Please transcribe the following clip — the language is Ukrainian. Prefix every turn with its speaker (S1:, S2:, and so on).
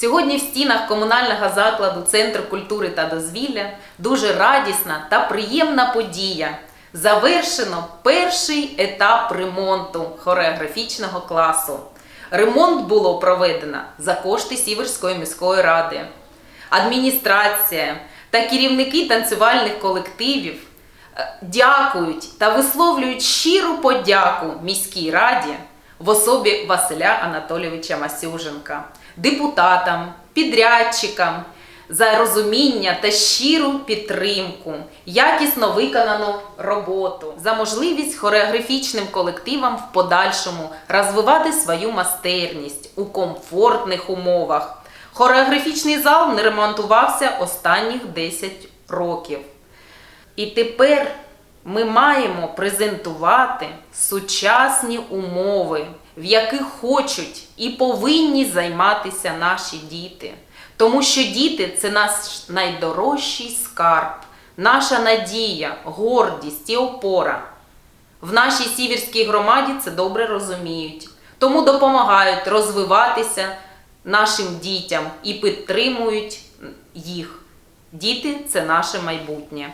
S1: Сьогодні в стінах комунального закладу Центр культури та дозвілля дуже радісна та приємна подія. Завершено перший етап ремонту хореографічного класу. Ремонт було проведено за кошти Сіверської міської ради. Адміністрація та керівники танцювальних колективів дякують та висловлюють щиру подяку міській раді в особі Василя Анатолійовича Масюженка, депутатам, підрядчикам за розуміння та щиру підтримку, якісно виконану роботу, за можливість хореографічним колективам в подальшому розвивати свою майстерність у комфортних умовах. Хореографічний зал не ремонтувався останніх 10 років. І тепер ми маємо презентувати сучасні умови, в яких хочуть і повинні займатися наші діти. Тому що діти – це наш найдорожчий скарб, наша надія, гордість і опора. В нашій Сіверській громаді це добре розуміють. Тому допомагають розвиватися нашим дітям і підтримують їх. Діти – це наше майбутнє.